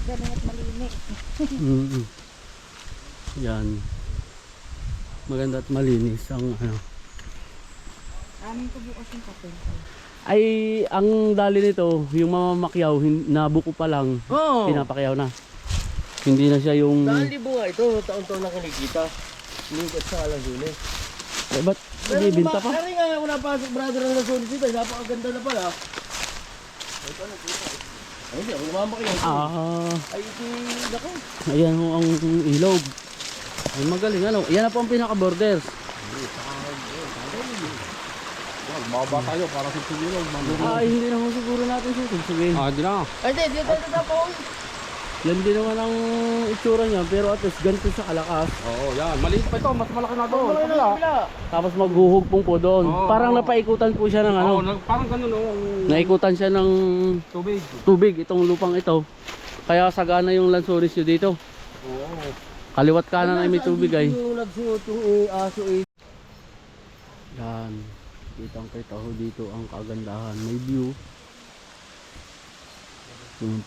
Galing at malinis. Yan. Maganda at malinis ang ano. Amin ko bukas yung papel. Ay, ang dali nito, yung mamamakyaw, nabuko pa lang, pinapakyaw na. Hindi na siya yung... Dahil di bunga ito, taon-taon na kinikita. Ligat sa Lasunis. Eh, ba't nagbibinta pa? Pero nga ako napasok brother ng Lasunis dito, napakaganda na pala. Ay, hindi ako namamakiyaw. Ay, ito, nako. Ayan ho ang ilog. Ay, magaling ano. Yan na po ang pinaka-borders. Mababa tayo para sa tugilog. Ay, hindi naman siguro natin susugin. Hindi na. Ay, hindi, dito na po. Yan din naman ang itsura niya, pero at least ganito sa kalakas. Oo, yan. Maliit pa ito. Mas malaki na ito. Tapos maghuhugpong po doon. Oo. Parang napaikutan po siya ng ano. Parang ganun Naikutan siya ng tubig. tubig itong lupang ito. Kaya sagana yung Lanzones nyo dito. Oo. Kaliwat kanan ay may tubig ay. Yung nagsuot yung aso eh. Yan. Kitang kita ho dito ang kagandahan. May view.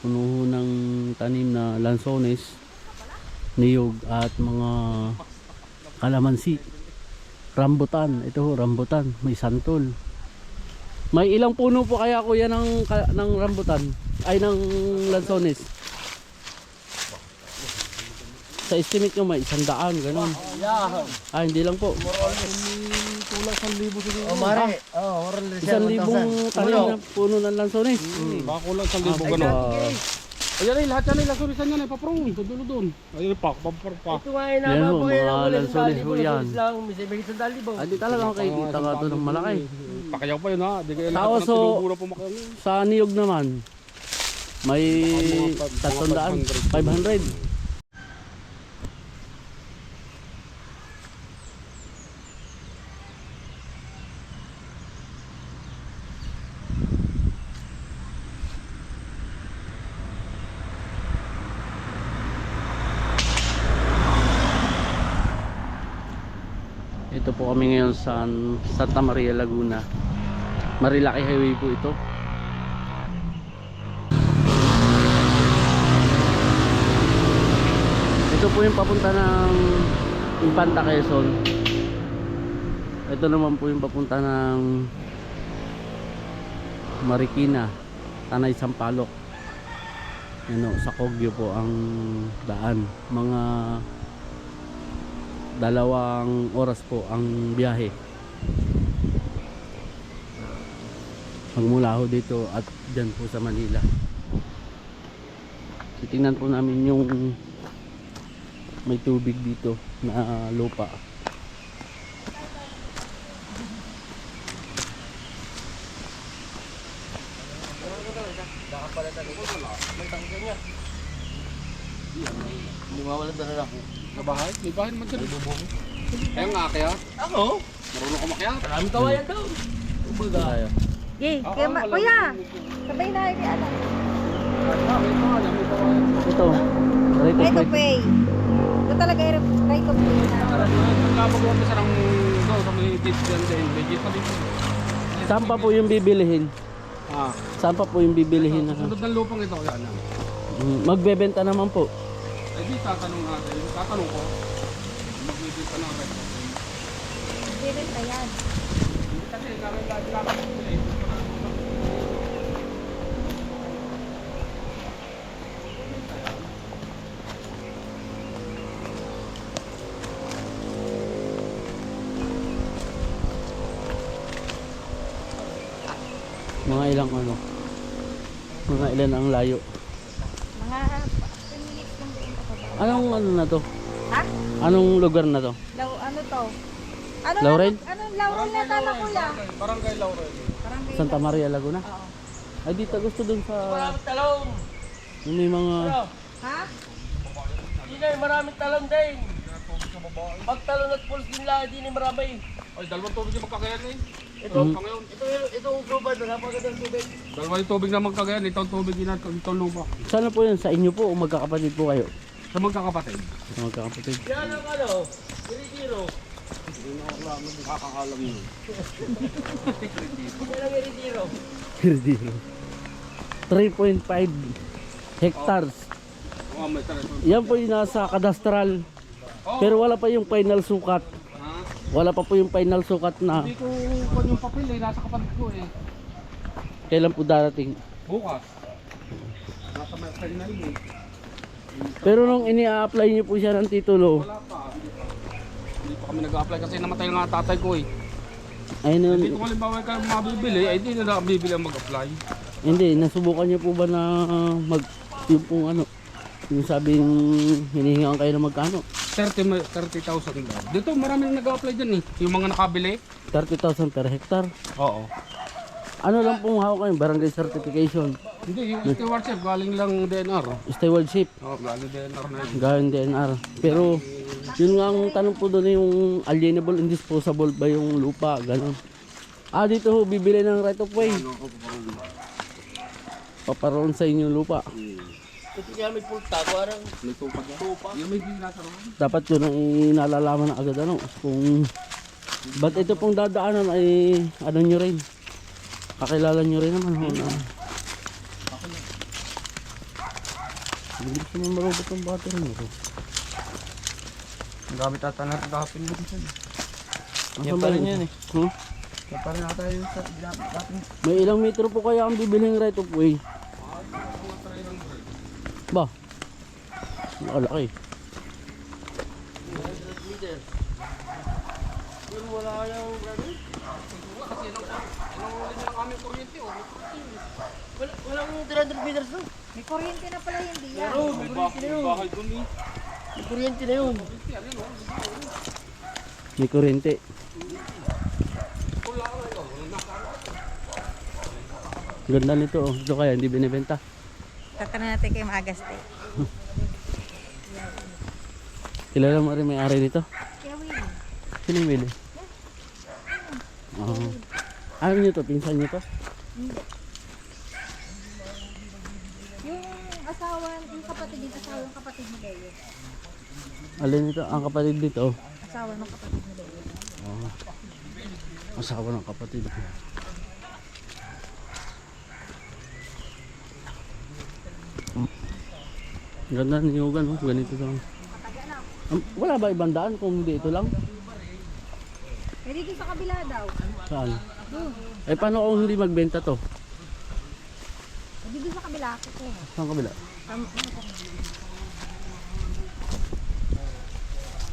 Puno ho ng tanim na lansones, niyog at mga kalamansi. Rambutan. Ito ho, rambutan. May santol. May ilang puno po kaya kuya ng rambutan? Ay, ng lansones? Sa estimate nyo may 100, gano'n. Yeah. Ah, hindi lang po. Kulang 1,000 siguro. Oh, mare. Oh, oral 1,000 tanim na puno ng lansones. Baka kulang 1,000 ganun. Ayan ay, lahat yan ay lasurisan yan ay paprong. Dulo doon. Ayun pa. Ito nga ay Yan ho, napapakilan mga ko lang lansones ho yan. May sandali ba? Ah, di talaga makikita ka doon ng malaki. Pakayaw pa yun ha. Di kaya Tapos, lahat ng tinubura pumakayaw yun. Sa niyog naman, may 300, 500. Ito po kami ngayon sa Santa Maria, Laguna. Marilaki Highway po ito. Ito po yung papunta ng Infanta, Quezon. Ito naman po yung papunta ng Marikina, Tanay, Sampaloc. Ano, sa Kogyo po ang daan. Mga 2 oras po ang biyahe magmula ho dito at dyan po sa Manila. Titingnan po namin yung may tubig dito na lupa. Hindi mawalan na lang. Sa bahay? May bahay naman dyan. Kaya nga kaya. Ako? Marunong ka makyat. Maraming kawayan daw. Kumbaga tayo. Yay, kuya, sabay na kay ano. Ito, right of Right of way. way. Ito talaga yung right of way na. Nagkapagawa ka sa may gate dyan din. May gate pa dito. Saan pa po yung bibilihin? Saan pa po yung bibilihin? Sunod ng lupang ito. Yan. Magbebenta naman po. Eh di tatanong natin. Tatanong ko. Magbibigyan ng red. Hindi rin pa yan. Kasi kami Mga ilang ano? Mga ilan ang layo? Mga 10 minutes lang din ako ba? Anong ano na to? Ha? Anong lugar na to? Ano to? Ano Laurel? Anong Laurel na tala kuya? Barangay Laurel. Barangay Santa Maria, Laguna? Oo. Ay dito gusto dun sa Maraming talong. yun may mga Ha? Hindi na, maraming talong din. Pag talong at puls din lang, hindi na marami. Ay, dalawang tubig yung magkagayan eh. Ito, Mm. Ngayon, ito ang global, napakagandang tubig. dalawa yung tubig na magkagayan. Ito ang tubig yun at ito ang lupa. sana po yun sa inyo po o magkakapatid po kayo? Sa magkakapatid. Sa magkakapatid. Yan ang ano, Iridiro. Hindi na ako lang nakakaalam yun. Yan ang Iridiro. Hirdiro. 3.5 hectares. Oh, may tara. Yan po yung nasa kadastral. Oh. Pero wala pa yung final sukat. Ha? Wala pa po yung final sukat na Hindi ko kung yung papel eh, nasa kapatid ko eh. kailan po darating. Bukas. Nasa may final eh. Pero nung ini-apply niyo po siya ng titulo, Wala pa. Hindi pa kami nag-apply kasi namatay nga tatay ko eh. ay Hindi nun, ko halimbawa kayo mabibili, ay hindi na bibili ang mag-apply. hindi, nasubukan niyo po ba na yung pong ano, yung sabing hinihingaan kayo na magkano? 30,000 daw. Dito marami nang nag-apply dyan eh. Yung mga nakabili. 30,000 per hectare. Oo. Ano lang pong hawak kayo? Barangay certification. Hindi, yung stewardship galing lang DNR. Stewardship. Oo, galing DNR na yun. Galing DNR. Pero yun nga ang tanong po doon yung alienable and disposable ba yung lupa, ganun. Ah, dito ho, bibili ng right of way. Paparoon sa inyong lupa. Ito kaya may pulta, parang May tupa dyan. Yung may nasa roon. Dapat yun ang inalalaman na agad ano. Kung ba't ito pong dadaanan ay ano nyo rin. Kakilala nyo rin naman ho na. Hindi ko naman marobot ang battery nito. ang gamit ata natin kahapon mo dito. Nasaan Yan ba pa rin yun? yan eh. Huh? Yan pa rin ata yung sa ginamit natin. May ilang metro po kaya ang bibiling right of way? Ba? Malaki. Pero wala yung brother. Kasi nung uli ng aming kuryente oh. Walang 300 meters no? May kuryente na pala hindi yan. Pero may kuryente na yun. Bahay dun eh. May kuryente na yun. May kuryente. Ganda nito oh. Ito kaya hindi binibenta. Tatanong natin kay Magaste. Kilala mo rin may-ari nito? Kaya Willie. Sino yung Willie? Oo. Ano nyo to? Pinsan nyo to? Hindi. Yung asawa, yung kapatid din, asawa ng kapatid ni Leo. Alin nito? Ang kapatid dito? Asawa ng kapatid ni Leo. Oo. Asawa ng kapatid. Ganda ng yogan, oh. Ganito lang. Wala ba ibang daan kung hindi ito lang? Eh dito sa kabila daw. Saan? Doon. Eh paano kung hindi magbenta to? Eh dito sa kabila ako ko. Saan kabila? Ano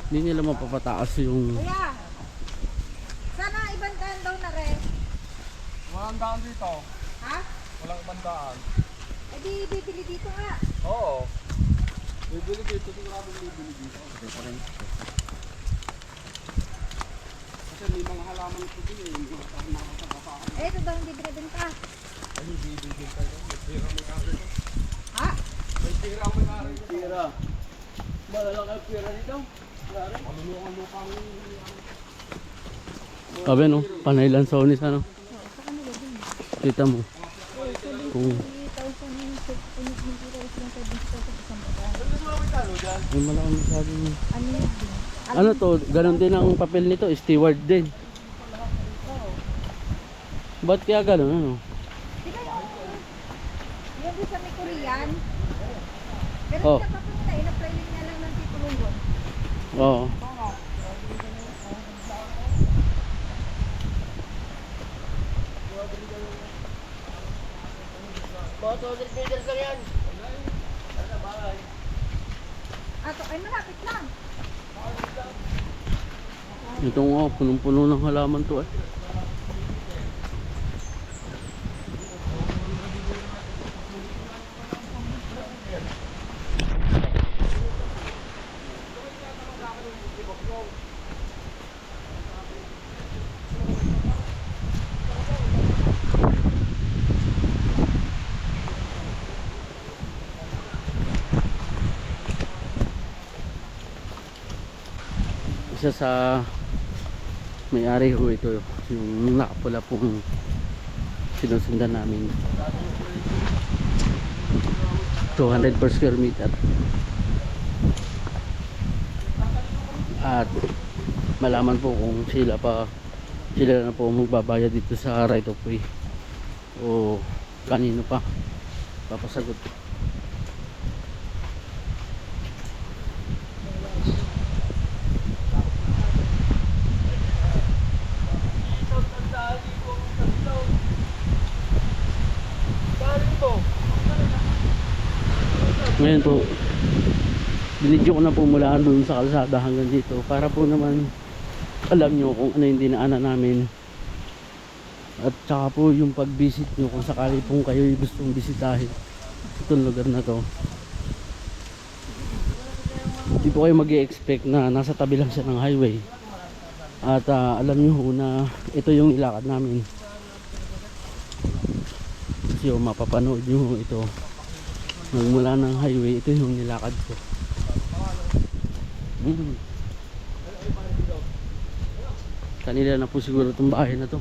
Hindi nila mapapataas yung... Kuya! Sana ibang daan daw na rin. Walang daan dito. Ha? Walang ibang daan. Eh di bibili dito nga. Oo. Bibili dito, sigurado bibili dito. Kasi may mga halaman ito din eh. Hindi ko makakasama. Eh ito daw hindi binibenta. Ay, hindi bibili tayo. May pera may kari. Ha? May pera may kari. Pira. Malala kayo pira dito. Malulungan mo kang... Sabi no, panay lang sa unis ano. Sa kanila din. Kita mo. Kung 3,000 yung isang babae. may malaki masyadong... Ano yun din? Ano to, ganun din ang papel nito, steward din. Ba't kaya ganun ano? Di ba yung doon sa may Korean? Pero Oh. hindi na papunta, in-apply niya lang ng titulo doon. Oo. Mga 200 meters lang yan. Ato, ay malapit lang. Ito nga, punong-puno ng halaman to eh. Isa sa may-ari ho ito yung nakapula pong sinusundan namin 200 per square meter at malaman po kung sila na po magbabayad dito sa right of way o kanino pa papasagot. Ngayon po, binidyo ko na po mula doon sa kalsada hanggang dito para po naman alam nyo kung ano yung dinaanan namin. At saka po yung pag-visit nyo kung sakali pong kayo gustong bisitahin itong lugar na to. Hindi po kayo mag-i-expect na nasa tabi lang siya ng highway. At alam nyo ho na ito yung ilakad namin. Kasi mapapanood nyo ho ito. Nagmula ng highway, ito yung nilakad ko. Kanila na po siguro itong bahay na to.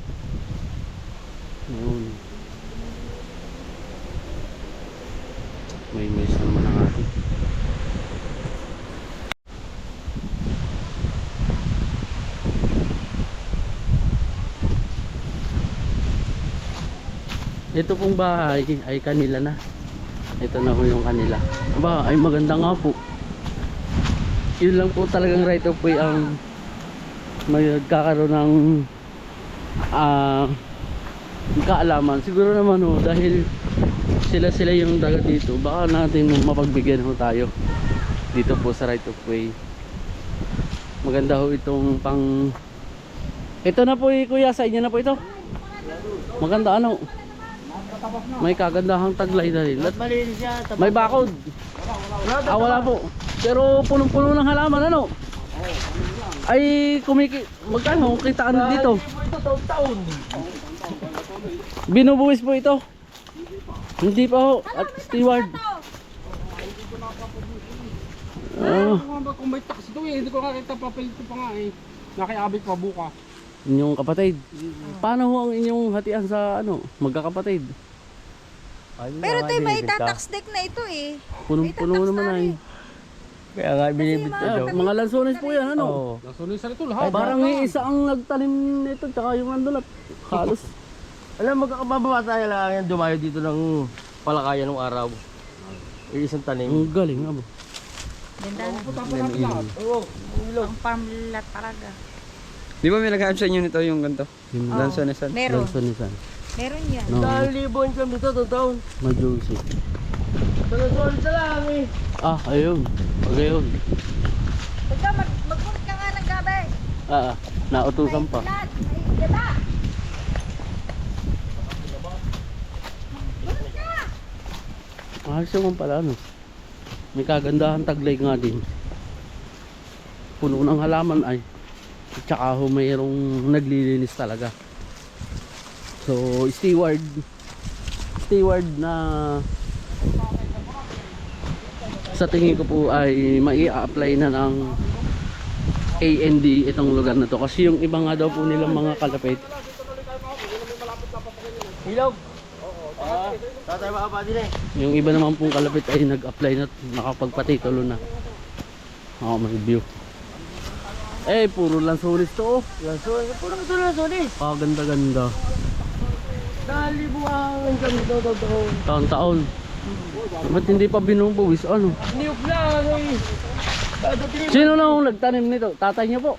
Ayun. May mais naman ang ating. Ito pong bahay ay kanila na. Ito na po yung kanila. Aba, ay maganda nga po. Yun lang po talagang right of way ang magkakaroon ng kaalaman. Siguro naman ho, dahil sila yung dagat dito, baka natin mapagbigyan ho tayo dito po sa right of way. Maganda ho itong pang ito na po kuya, sa inyo na po ito. Maganda ano, may kagandahang taglay na rin. May bakod. Wala po. Pero punong-puno ng halaman ano. Ay magkano kitaan dito? Taon-taon. Binubuwis po ito. Hindi pa ho. At steward. Kung may tax ito eh, hindi ko nakita papel ito pa nga eh. Nakiabit pa buka. Inyong kapatid. Paano ho ang inyong hatian sa ano, magkakapatid? Pero tayo may tatax deck na ito eh. Punong-puno naman ay. Kaya nga binibit ko daw. Mga lansones po yan ano. Oo. Nasulisan ito lahat. Parang isa ang nagtanim nito tsaka yung andulap. Halos. Alam, magkakababa tayo lang yan dumayo dito ng palakayan ng araw. Yung isang tanim. Ang galing nga ba? Ganda na. Puta pa natin lahat. Oo, ilog. Ang farmlat talaga. Di ba may nag-hype sa inyo nito yung ganito? Yung Lansonesan? Meron. lansonesan. Meron yan. No, Libon kami dito, taon. majusi. Taon sa lang eh. Ayun. Pag ayun. Pagka magpunta ka nga ng gabi. Nautusan pa. Ay, ganda. Ayos naman pala ano. May kagandahan taglay nga din. Puno ng halaman ay. At saka ho mayroong naglilinis talaga. So steward na sa tingin ko po ay mai-apply na ng AND itong lugar na to. Kasi yung iba nga daw po nilang mga kalapit. Ilog. Tatay baka pa din eh. Yung iba naman pong kalapit ay nag-apply na nakapagpatitulo na. May view. Puro lansones to. Lansones, puro ito lansones. Ganda-ganda. Nalibuang kami dito, taon. Taon-taon. Ba't hindi pa binubuwis? Ano? Niyog lang eh. Sino na ang nagtanim nito? Tatay niya po.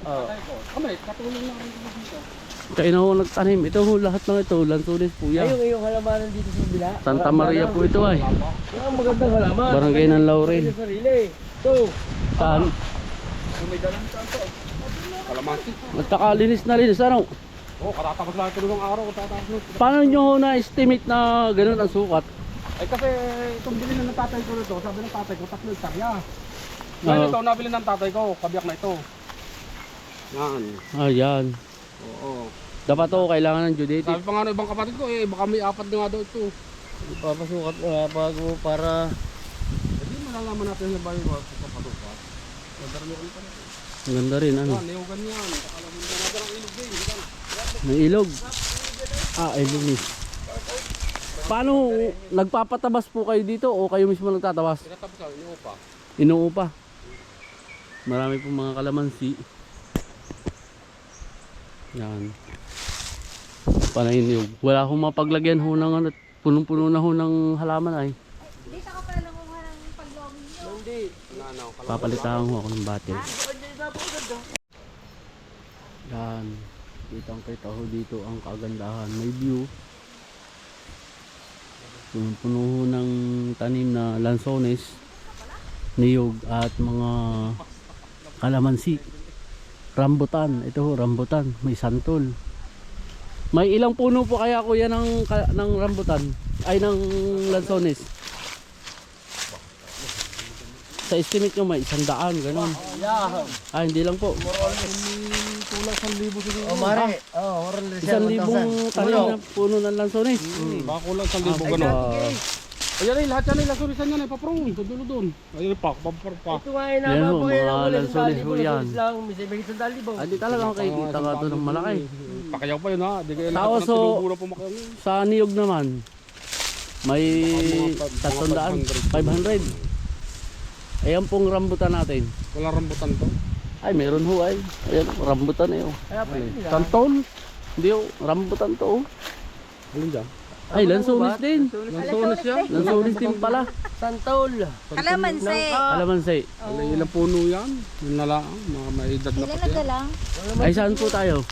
Kami, katulong lang dito. Kayo na ho nagtanim. Ito ho, lahat ng ito. Lansones po yan. Yung halamanan dito sa bila. Santa Maria po ito ay. Yung magandang halaman. Barangay ng Laurel. Sa sarili. Ito. Saan? Kalamansi. Magkakalinis na linis. Ano? Katatapos lang ito ng araw. Katatapos. Paano nyo ho na-estimate na ganun ang sukat? Eh kasi itong bilhin ng tatay ko nito, sabi ng tatay ko 3 hektarya. Ngayon ito, nabili ng tatay ko, kabiyak na ito. Yan. Ayan. Oo. Dapat to kailangan ng geodetic. Sabi pa nga ng ibang kapatid ko, baka may 4 na nga daw ito. Papasukat nga bago para... Hindi malalaman natin yung bayo ko sa papasukat. Nadarami ko pa rin. Ang ganda rin ano. Niyugan yan. Alam mo na natin ang ilog din. Ng ilog. Ay linis. Paano nagpapatabas po kayo dito o kayo mismo nagtatabas? Pinatapos ako, inuupa. Inuupa. Marami pong mga kalamansi. Yan. Panay niyog. Wala akong mapaglagyan ho ng ano, punong-puno na ho ng halaman ay. Dito ka pala nangunga ng paglongin nyo. Hindi. Papalitahan ho ako ng battery. Yan. Kitang-kita ho dito ang kagandahan. May view. Puno ho ng tanim na lansones. niyog at mga kalamansi. Rambutan, ito ho, rambutan, may santol. May ilang puno po kaya kuya ng rambutan ay ng lansones? Sa estimate nyo may 100, gano'n. Yeah. Ah, hindi lang po. Kulang 1,000 siguro. Oh, mare. Oh, oral 1,000 tanim na puno ng lansones. Baka kulang 1,000 gano'n. Ayan ay, lahat yan ay lasurisan yan ay paprong. Sa dulo doon. Ayun pa. Ito nga ay Yan ho, napapayaw mga ng lansones ho yan. lang. May 100,000. Ah, di talaga makikita ka ito ng malaki. Pakayaw pa yun ha. Di kayo Tapos, lahat ng tinuburo po makayaw. Sa niyog naman, may 300, 500. Ayan pong rambutan natin. Wala rambutan to. Ay, meron ho ay. Ayan, rambutan eh. Oh. Kaya pa yun. Santol. Hindi ho, rambutan to. Oh. Alin dyan? Ay, lansones din. Lansones yan. Lansones din pala. Santol. Kalamansi. Kalamansi. Ilang puno yan. Yun na lang. Mga may edad na Ilan pati. na lang? Ay, saan po tayo?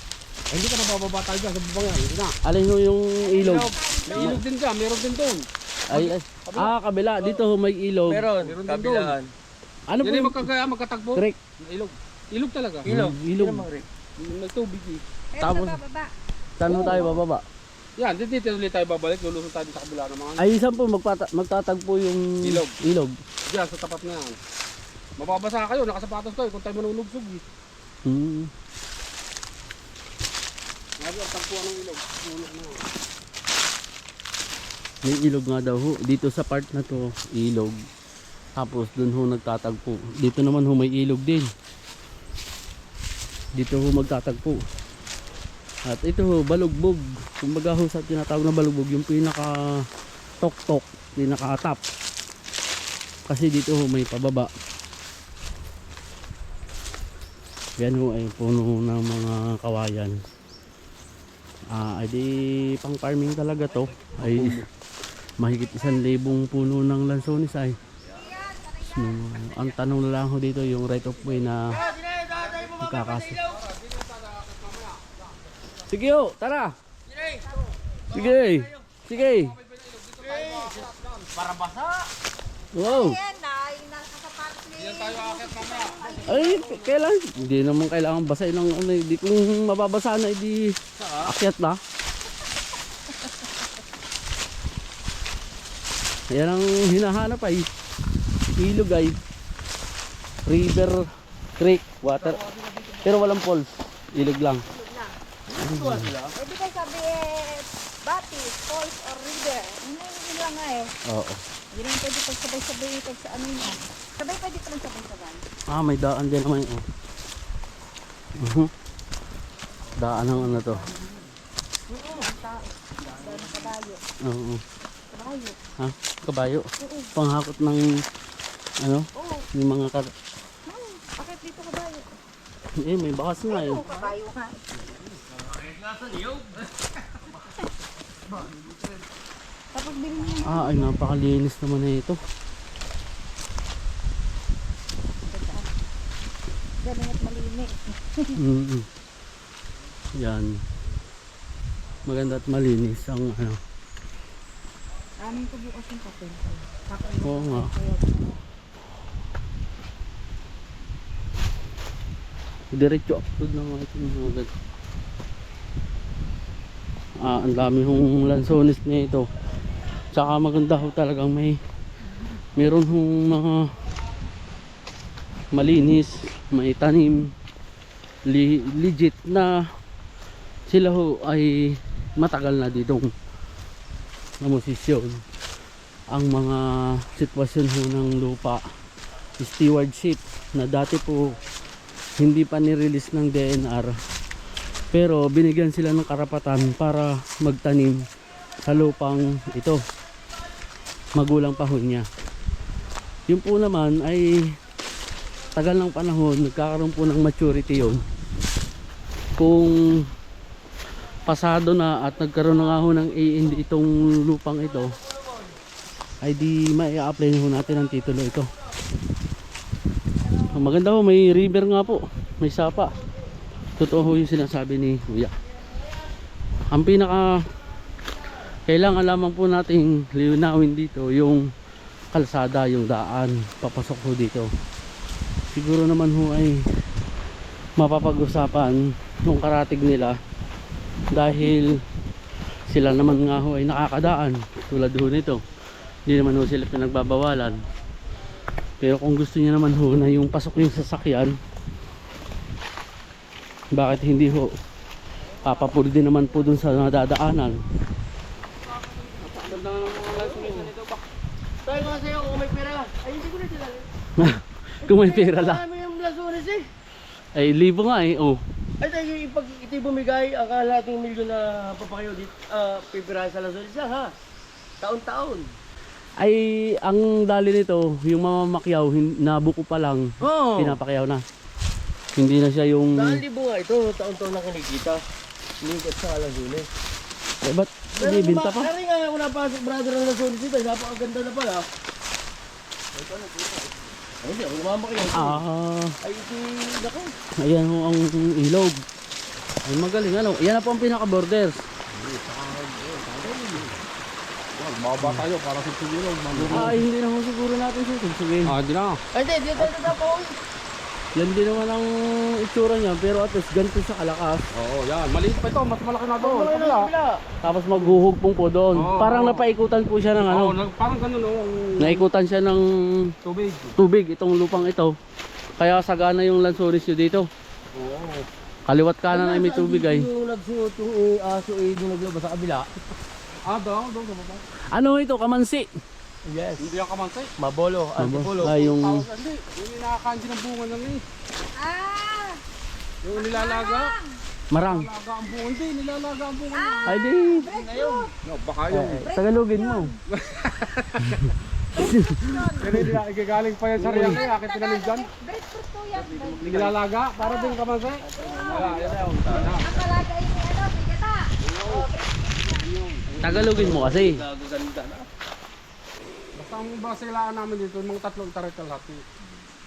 Ay, hindi ka nabababa tayo dyan sa bubang yan. Hindi na. Alin ho yung ilog? May ilog din dyan. Meron din doon. Ay, kabila. Dito ho may ilog. Meron. Meron din Kabilaan. Ano po Yan ay yung magkatagpo. creek? Ilog. Ilog talaga. Ilog. Ilog. May tubig eh. Pero Tapos- sa bababa. Saan ho tayo bababa? Yan, dito ulit tayo babalik. Lulusong tayo sa kabila naman. Ay, saan po magtatagpo yung Ilog. ilog? Diyan, sa tapat na yan. Mababasa kayo, nakasapatos kayo kung tayo manulugsog eh. Hmm. Ngayon, ang tagpuan ng ilog. Ulog na. May ilog nga daw ho. Dito sa part na to, ilog. Tapos dun ho nagtatagpo. Dito naman ho may ilog din. Dito ho magtatagpo. At ito ho, balugbog. Kumbaga ho sa tinatawag na balugbog, yung pinaka tok-tok, pinaka atap. Kasi dito ho may pababa. Yan ho ay puno ng mga kawayan. Ay di pang farming talaga to. Ay mahigit 1,000 puno ng lansones ay. So, ang tanong na lang ho dito yung right of way na magkakaso. Sige ho, tara. Sige. Sige. Para basa. Wow. Ayan na, yung nakasapatos ni... Ay, kailan? Hindi naman kailangan basahin ng ano, hindi kung mababasa na, hindi akyat na. Yan ang hinahanap ay ilog ay river, creek, water. Pero walang falls, ilog lang. Pwede kayo sabi batis, falls, or river. Hindi lang nga eh. Oo. Hindi naman pwede pagsabay-sabay pag sa ano yun. Sabay pwede pa lang sabay-sabay. Ah, may daan din naman oh. Daan ng ano to. Kabayo. Oo. Kabayo. Ha? Kabayo. Panghakot ng ano? Oo. Yung mga Bakit dito kabayo? may bakas nga eh. Oo, kabayo nga. Tapos bilhin mo. Ay napakalinis naman na ito. Ganun at malinis. Yan. Maganda at malinis ang ano. Amin ko bukas yung papel. Oo nga. Diretso upload na mga itong mga agad. Ang dami hong lansones niya ito. Tsaka maganda ho talagang meron hong mga malinis, may tanim, legit na sila ho ay matagal na ditong namosisyon. Ang mga sitwasyon ho ng lupa, stewardship na dati po hindi pa ni-release ng DNR, pero binigyan sila ng karapatan para magtanim sa lupang ito, magulang pa ho niya. Yun po naman ay tagal ng panahon, nagkakaroon po ng maturity yun. Kung pasado na at nagkaroon na nga ho ng A&D itong lupang ito, ay di mai-apply ho natin ang titulo ito. Maganda ho, may river nga po, may sapa. Totoo ho yung sinasabi ni Kuya. Ang pinaka kailangan lamang po nating liunawin dito yung kalsada, yung daan papasok ho dito. Siguro naman ho ay mapapag-usapan yung karatig nila dahil sila naman nga ho ay nakakadaan tulad ho nito. Hindi naman ho sila pinagbabawalan, pero kung gusto niya naman ho na yung pasok yung sasakyan, bakit hindi ho papapuri din naman po dun sa nadadaanan. Ganda ng mga lansones nito ba? Sabi ko sa'yo kung may pera. Ay, hindi ko na sila. Kung may pera lang Marami yung Lansones eh. ay libo nga eh. Oh, Ay, tayo pag ito'y bumigay, ang kalahating milyon na papakayo dito, pipirahan sa Lansones siya ha. Taon-taon. ay ang dali nito yung mamamakyaw nabuko pa lang Oo. pinapakyaw na, hindi na siya yung Saan libo nga ito, taon-taon na kinikita. Ligat sa Lansones. eh, ba't hindi binta pa? Kaya nga ako napasok brother ng Lansones dito, napakaganda na pala. Ay, hindi ako namamakiyaw. Ay, ito, naku. Ayan ho ang ilog. Ay magaling ano. Yan na po ang pinaka-borders. Baba tayo para sa siguro. Ay hindi na ho siguro natin susubsugin. Hindi na. Ay, hindi, dito na po. Yan din naman ang itsura niya, pero at least ganito siya kalakas. Oo, yan. Maliit pa ito. Mas malaki na ito. Wala na, wala. Tapos maghuhugpong po doon. Oo. Parang napaikutan po siya ng ano. Parang ganun ang Naikutan siya ng tubig. tubig itong lupang ito. Kaya sagana yung Lansones nyo dito. Oo. Kaliwat kanan ay may tubig ay. Yung nagsuot yung aso yung naglabas sa kabila. Doon sa baba. Ano ito? Kamansi. Yes. Hindi ang kamansay. Mabolo, antipolo. Ay yung Hindi. Yung nakakaanji ng bunga ng eh. Yung nilalaga. marang. Nilalaga ang bunga. Hindi, nilalaga ang bunga ng Ay di. no, baka yung Tagalogin mo. Pero hindi na igagaling pa yan sa riyang kaya akin tinanim dyan. Breadfruit po yan. Nilalaga para din kamansay. Wala, yan yun. Ang kalagay ni ano, bigata. Tagalogin mo kasi. Gaganda na. Basta ang basilaan namin dito, yung mga tatlong tarik lahat.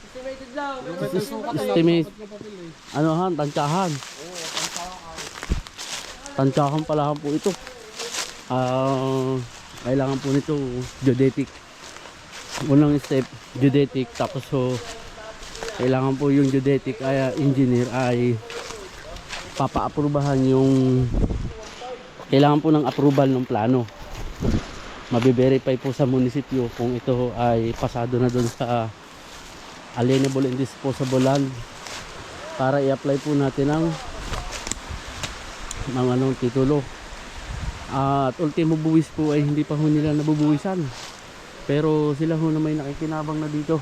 Estimated lang. Yung may sukat na Estimate. dapat ng papel eh. Ano han? Tansyahan. Tansyahan pala po ito. Kailangan po nito geodetic. Unang step, geodetic. Tapos so, kailangan po yung geodetic ay engineer ay papa-aprubahan yung kailangan po ng approval ng plano. Mabe-verify po sa munisipyo kung ito ay pasado na doon sa alienable and disposable land para i-apply po natin ang mga anong titulo. At ultimo buwis po ay hindi pa ho nila nabubuwisan, pero sila ho na may nakikinabang na dito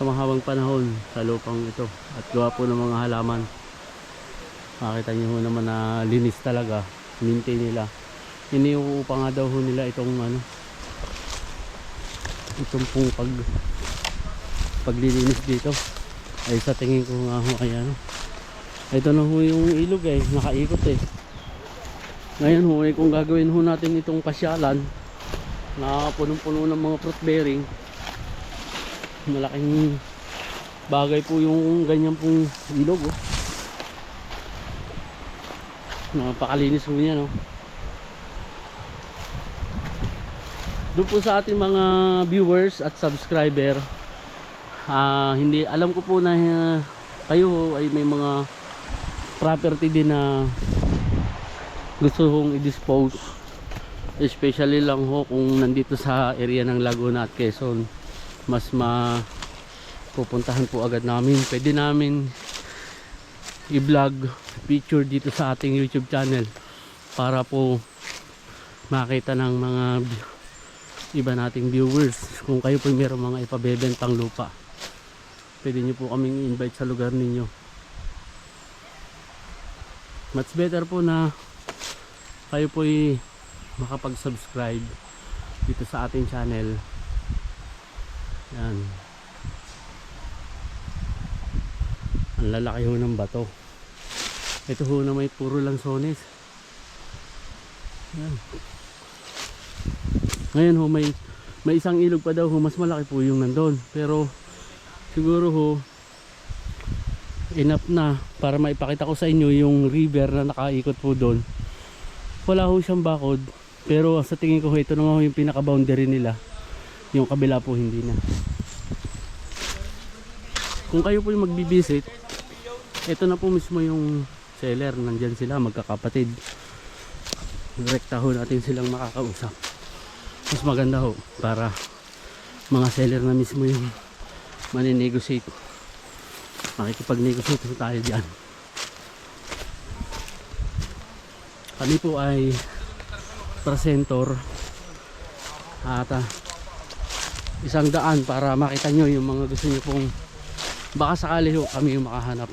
sa mahabang panahon sa lupang ito at gawa po ng mga halaman. Makita nyo ho naman na linis talaga, maintain nila. Iniuupa nga daw ho nila itong ano, itong pong paglilinis dito. Ay sa tingin ko nga ho ay ano, ito na ho yung ilog eh, nakaikot eh. Ngayon ho eh, kung gagawin ho natin itong pasyalan na punong-puno ng mga fruit bearing, malaking bagay po yung ganyan pong ilog oh. Napakalinis ho niya no. Doon po sa ating mga viewers at subscriber, hindi alam ko po na kayo ay may mga property din na gusto kong i-dispose, especially lang ho kung nandito sa area ng Laguna at Quezon. Mas pupuntahan po agad namin, pwede namin i-vlog picture dito sa ating YouTube channel para po makita ng mga iba nating viewers. Kung kayo po mayroong mga ipabebentang lupa, pwede nyo po kaming invite sa lugar ninyo. Much better po na kayo po ay makapag-subscribe dito sa ating channel. Yan. Ang lalaki ho ng bato. Ito ho na may puro Lansones. Yan. Ngayon ho may isang ilog pa daw ho, mas malaki po yung nandun, pero siguro ho enough na para maipakita ko sa inyo yung river na nakaikot po doon. Wala ho siyang bakod, pero sa tingin ko ho ito na ho yung pinaka boundary nila. Yung kabila po hindi na. Kung kayo po yung magbibisit, ito na po mismo yung seller. Nandyan sila, magkakapatid. Direkta ho natin silang makakausap. Mas maganda ho para mga seller na mismo yung maninegociate. Makikipag-negotiate ho tayo dyan. Kami po ay presentor at 100 para makita nyo yung mga gusto nyo pong, baka sakali ho kami yung makahanap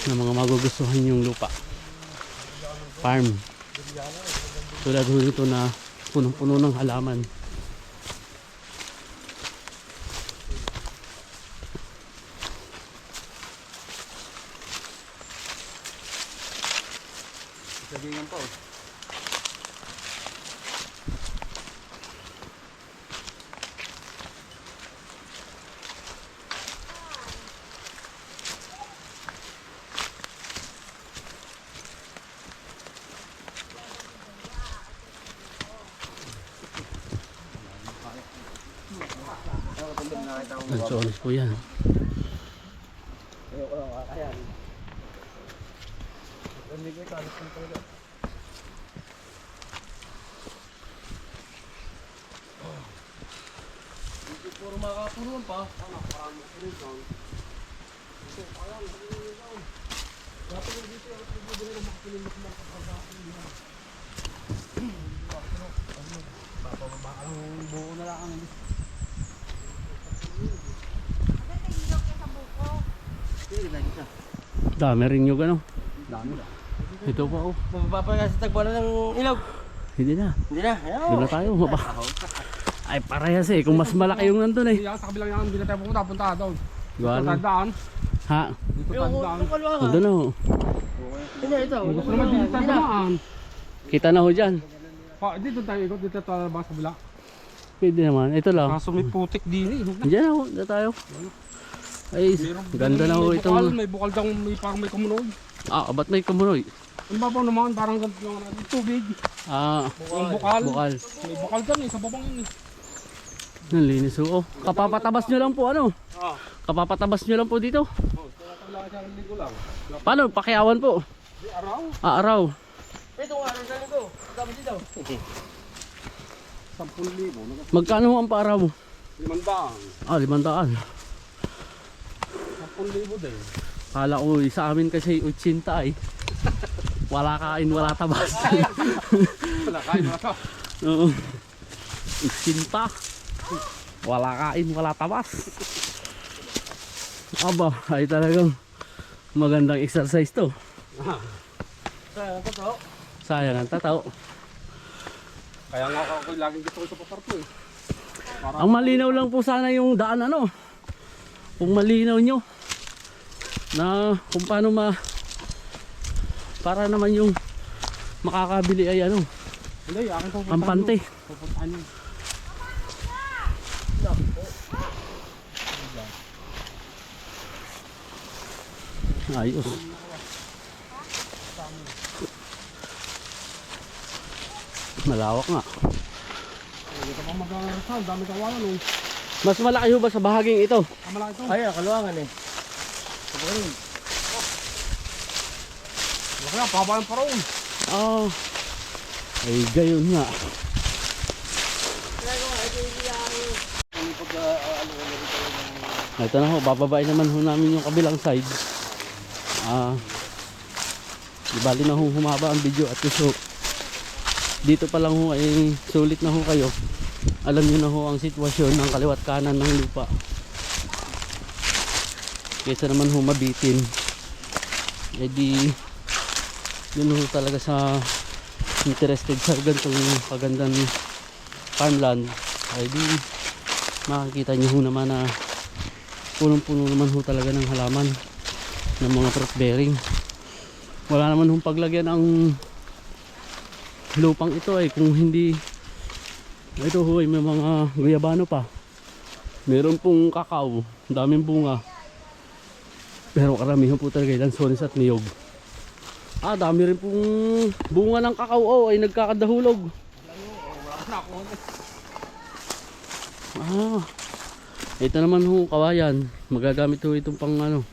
ng mga magugustuhan yung lupa farm tulad ho nito na punong-puno ng halaman. Sabihin po. Lansones po yan. Puro makapunuan pa. Dami rin yung ano. Ito pa oh. Mababa nga sa tagbalan ng ilog. Hindi na. Hindi na. Doon na tayo. Ay parehas eh. Kung mas malaki yung nandun eh. Yan, sa kabilang yan, hindi na tayo pupunta, punta doon. Gawa Dito lang. tandaan. Ha? Dito tandaan. Doon na ho. Hindi, ito. Gusto naman dito tandaan. Kita na ho dyan. Dito tayo ikot, dito tayo ba sa kabila. Pwede naman. Ito lang. Kaso may putik din eh. Diyan na ho. Diyan tayo. Ay, ganda na ho May bukal, itong... may bukal daw, may parang may kumunog. Ah, ba't may kumunoy? Ang babaw naman, parang ganito yung tubig. Ah, Yung bukal. bukal. May bukal dyan eh, sa babang yun eh. Ang linis ho. Oh, kapapatabas nyo lang po ano? Ah. Kapapatabas nyo lang po dito. Oh, kailangan siya ng ligo lang. Paano? Pakiawan po. Di araw. Ah, araw. Ito nga, rin sa ko. Dami dito. 10,000. Magkano ho ang paaraw mo? 500. Ah, 500. 10,000 din. Kala ko sa amin kasi 80 eh. Wala kain, wala tabas. Wala kain na ito. Oo. 80. Wala kain, wala tabas. Aba, ay talagang magandang exercise to. Sayang ito to. Sayang ang tataw. Kaya nga ako laging gusto ko sa paparto eh. Ang malinaw lang po sana yung daan ano. Kung malinaw nyo na kung paano para naman yung makakabili ay ano, Hindi, akin po. kampante. Pupuntahan yun. Ayos. Malawak nga. Dito pa mag-arasal, dami kawalan eh. Mas malaki ho ba sa bahaging ito? Kamala ito. Ay, nakaluangan eh. Kaya, pabayan pa rin. Oh. Ay gayon nga. Ito na ho, bababain naman ho namin yung kabilang side. Di bali na ho humaba ang video at so dito pa lang ho ay sulit na ho kayo. Alam niyo na ho ang sitwasyon ng kaliwat kanan ng lupa. Kaysa naman ho mabitin. Eh di yun ho talaga sa interested sa ganitong pagandang farmland ay di makikita nyo ho naman na punong-puno naman ho talaga ng halaman ng mga fruit bearing. Wala naman hong paglagyan ang lupang ito ay kung hindi ito ho ay may mga guyabano pa, meron pong kakao, daming bunga, pero karamihan po talaga lansones at niyog. Dami rin pong bunga ng kakao ay nagkakadahulog. Ito naman ho, kawayan. Magagamit ho itong pang ano,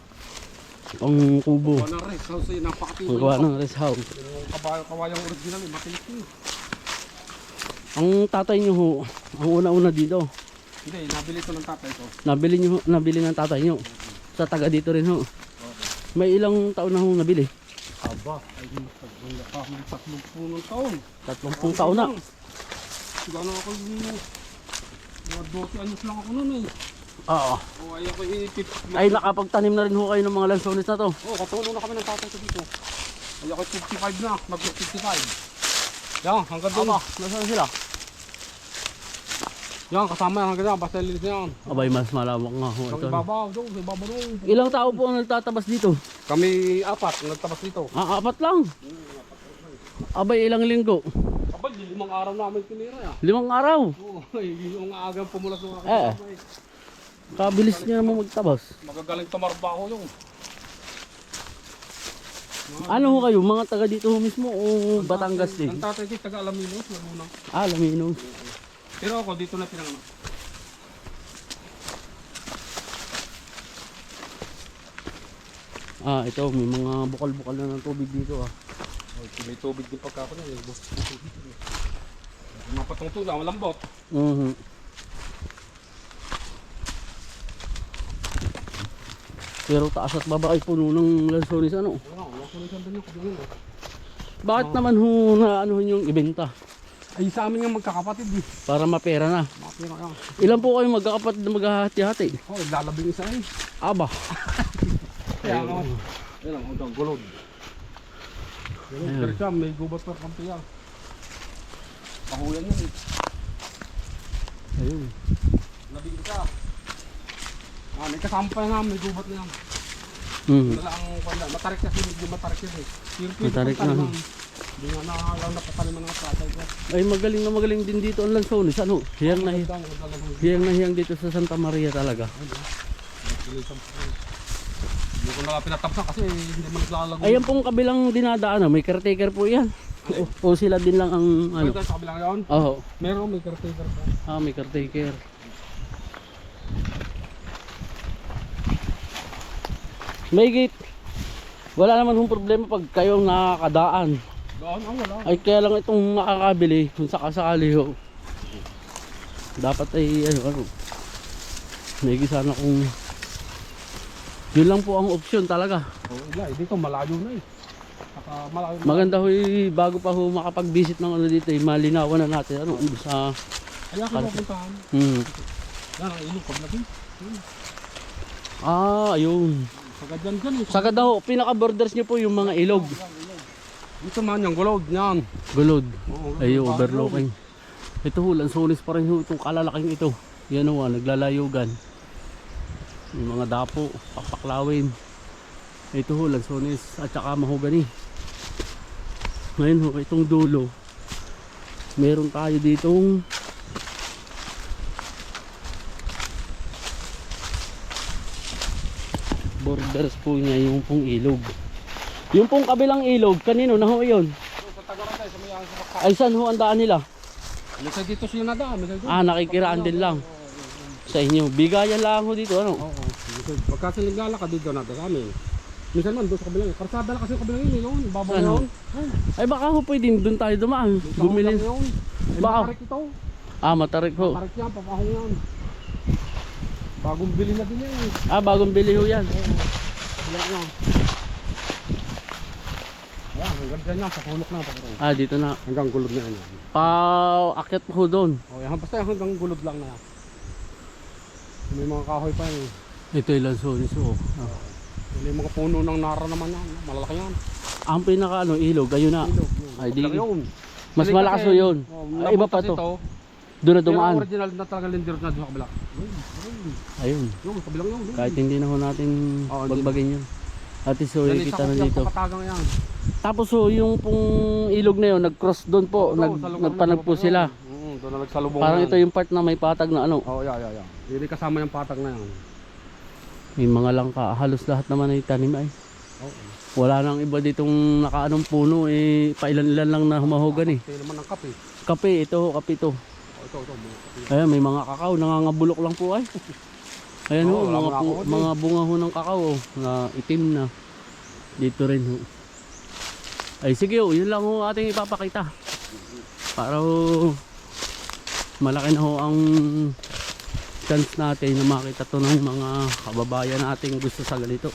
pang kubo. Gawa ng rest house eh, napakatibay. Magawa ng rest house. Yung kawayang original eh, matilis yun. Ang tatay nyo ho, ang una-una dito, Hindi, nabili ito ng tatay ko. nabili ng tatay nyo. Sa taga dito rin ho. May ilang taon na ho nabili? Aba, ay nakahuli 30 taon. 30 taon na. Siguro ako yung mga 12 anyos lang ako noon eh. Oo. O ay ako iipit. Ay nakapagtanim na rin ho kayo ng mga lansones na to. Oo, katulong na kami ng tatay ko dito. Ay ako 55 na, mag-55. Yan, hanggang doon. Aba, nasaan sila? Yan, kasama yan hanggang doon, basta lilis yan. Abay, mas malawak nga ho Ang ito. ibabaw, doon, sa ibabaw doon. Ilang tao po ang nagtatabas dito? Kami 4, nagtabas dito. Apat lang. Abay, ilang linggo? Abay, 5 araw namin tinira yan. 5 araw. Oo, yung agang pumulas ng aking Eh. kasama eh. Kabilis niya naman magtabas. Magagaling tamarbaho yung. Ano ho kayo? Mga taga dito ho mismo o Batangas din? Ang tatay ko, taga Alaminos, Laguna. Laminos. Pero ako, dito na pinanganak. Ito, may mga bukal-bukal na ng tubig dito May tubig din pagka ako na eh. Mapatungtong lang, malambot. Mhm. Pero taas at baba ay puno ng lansones ano. Wala ko rin siyang ganyan kabingin eh. Bakit naman ho na ano yung ibenta? Ay sa amin nga magkakapatid eh. Para mapera na. Makapira yan. Ilan po kayo magkakapatid na maghahati-hati? Oh, lalabing isa eh. Aba. Kaya ako. Yan ang hanggang gulod. Ayun. Pero siya, may gubat pa kampi yan. Pahuyan yan eh. Ayun. Labing isa. May kasama pa yan, may gubat na yan. Mhm. Wala ang pala. Matarik kasi, medyo matarik yan eh. Matarik na. Hindi nga nakakalaw na pataliman ng tatay ko. Ay magaling din dito ang lansones ano. Hiyang na hiyang dito sa Santa Maria talaga. Hindi ko na pinatapsan kasi hindi man naglalago. Ayan pong kabilang dinadaan, may caretaker po yan. O sila din lang ang ano. Ano? Sa kabilang yun? Oo. Meron, may caretaker pa. May caretaker. May gate. Wala naman hong problema pag kayong nakakadaan. Doon, wala. Ay kaya lang itong makakabili kung sakasakali ho. Dapat ay ano. May sana kung yun lang po ang option talaga. Wala, dito malayo na eh. Saka malayo na. Maganda ho bago pa ho makapag-visit ng ano dito, malinawan na natin ano sa Kaya ako mapuntahan. Yan, ang ilong paglabi. Ayun. Saka dyan eh. Sagad ho, pinaka-borders niyo po yung mga ilog. Dito man yung gulod niyan. Gulod. Oo, Ay, gulod. overlooking. Ito ho, lansones pa rin ho itong kalalaking ito. Yan ho, naglalayugan. Yung mga dapo, papaklawin. Ito ho, lansones at saka mahogani. Ngayon ho, itong dulo. Meron tayo ditong borders po niya yung pong ilog. Yung pong kabilang ilog, kanino na ho yun? Sa Tagaraday, sa may sa Pakpak. Ay saan ho ang daan nila? Minsan dito sila nadaan. Nakikiraan din lang sa inyo. Bigayan lang ho dito ano? Oo. Pagka sila naglalakad dito na sa amin. Minsan man doon sa kabilang. Karsada lang kasi yung kabilang yun. Babaw Ano? yun. Ay baka ho pwedeng doon tayo dumaan. Bumili. Yun. Baka. Matarik ito. Matarik ho. Matarik yan. Papahong yan. Bagong bili na din yan. Bagong bili ho yan. Bilang yan. Ayan, hanggang dyan yan. Pakulok na. Dito na. Hanggang gulod na yan. Paakyat ho doon. Yan, basta yan, hanggang gulod lang na yan. May mga kahoy pa yan. Ito yung lansones ho. May mga puno ng nara naman yan. Malalaki yan. Ang pinaka ilog, ayun na. Ilog yun. Ay, di. Kabilang yun. Mas Hindi malakas kasi, ho yun. Iba pa labot to. kasi ito. Doon na Pero dumaan. original na talaga lindir na doon sa kabila. Ayun. Yung kabilang yun. Kahit hindi na ho natin hindi bagbagin yun. At least ho, Yan, kita isa na ko dito. yung kapatagang yan. Tapos ho, yung pong ilog na yun, nag-cross doon po. Oo, sa lugar Nagpanag na po yun. sila. Doon na nagsalubong Parang yan. ito yung part na may patag na ano. Oo, yeah. Hindi kasama yung patag na yan. May mga langka. Halos lahat naman ay tanim ay. Oo. Wala nang iba ditong nakaanong puno. Pailan-ilan lang na humahogan eh. Kaya naman ng kape. Kape, ito ho, kape ito. Ayan, may mga kakao, nangangabulok lang po ay. Ayan ho, wala mga, mo ako, mga bunga ho ng kakao na itim na. Dito rin ho. Ay sige ho, yun lang ho ating ipapakita. Para ho, malaki na ho ang chance natin na makita to ng mga kababayan nating gusto sa ganito.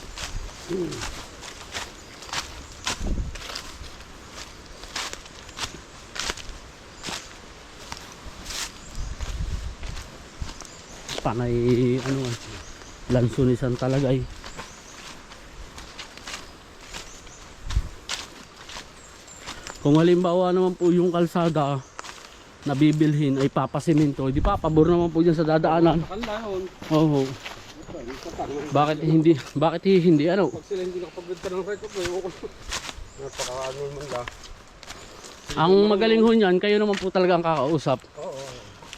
Panay ano, lansunisan talaga eh. Kung halimbawa naman po yung kalsada na bibilhin ay papasimento, di pa pabor naman po dyan sa dadaanan. Kanlahon. Oo. Bakit hindi ano? Pag sila hindi nakapagbenta ng record, ewan ko. Napaka-ano man la. Ang magaling ho niyan, kayo naman po talaga ang kakausap. Oo.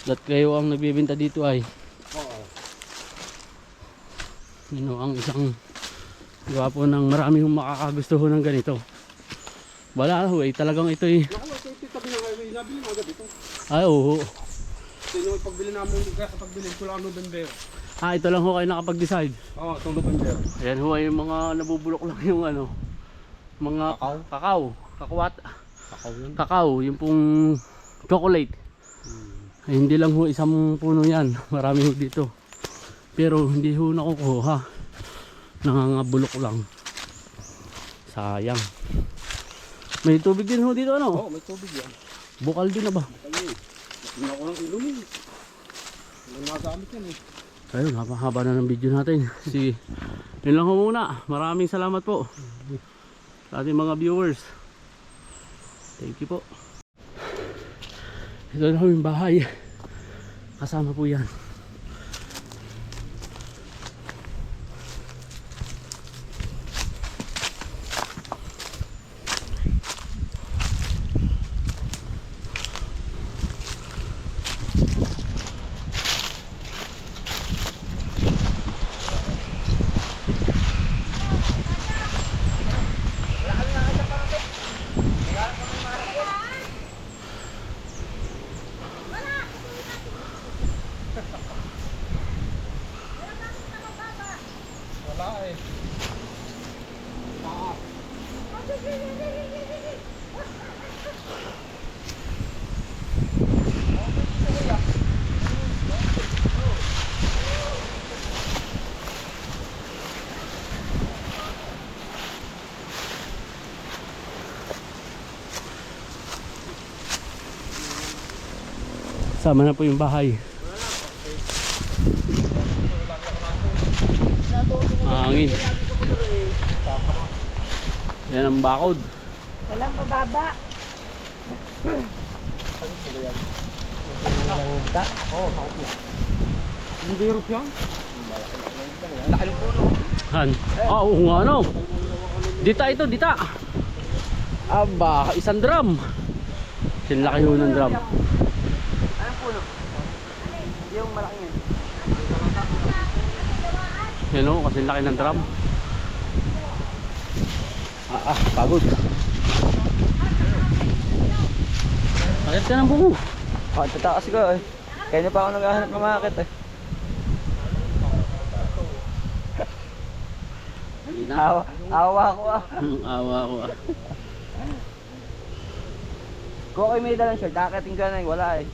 At kayo ang nagbibenta dito ay. Oo. Yun ho, ang isang gawa po ng marami hong makakagusto ho ng ganito. Wala ho eh, talagang ito eh. Naku, ito yung tabi ng highway. Nabili mo agad ito. Ay oo. Ito yung pagbili namin, kaya pagbili ko lang November. Ah, ito lang ho kayo nakapag-decide. Oo, itong November. Ayan ho ay yung mga nabubulok lang yung ano. Mga kakao. Kakuat. Kakao yun. Kakao, yung pong chocolate. Ay, hindi lang ho isang puno yan. Marami ho dito. Pero hindi ho nakukuha. Nangangabulok lang. Sayang. May tubig din ho dito ano? Oo, may tubig yan. Bukal din na ba? Kali. Hindi ako ng ilong eh. Hindi nagamit yan eh. Ayun, haba na ng video natin. Sige. Yun lang ho muna. Maraming salamat po sa ating mga viewers. Thank you po. Ito na ho yung bahay. Kasama po yan. Wala eh. Sama na po yung bahay. Hangin. Yan ang bakod. Walang pababa. Hindi hirap yan. Han. Ah, oo nga no. Dita ito, dita. Aba, isang drum. Sinlaki ho ng drum. Yung malaki yan. Yan o, kasi laki ng drum. Pagod. Akit ka ng bungo. Tatakas ko eh. Kaya na pa ako naghahanap ng makakit eh. Awa ko ah. Awa ko ah. Kung kayo may dalang shirt, nakakiting ka na eh. Wala eh.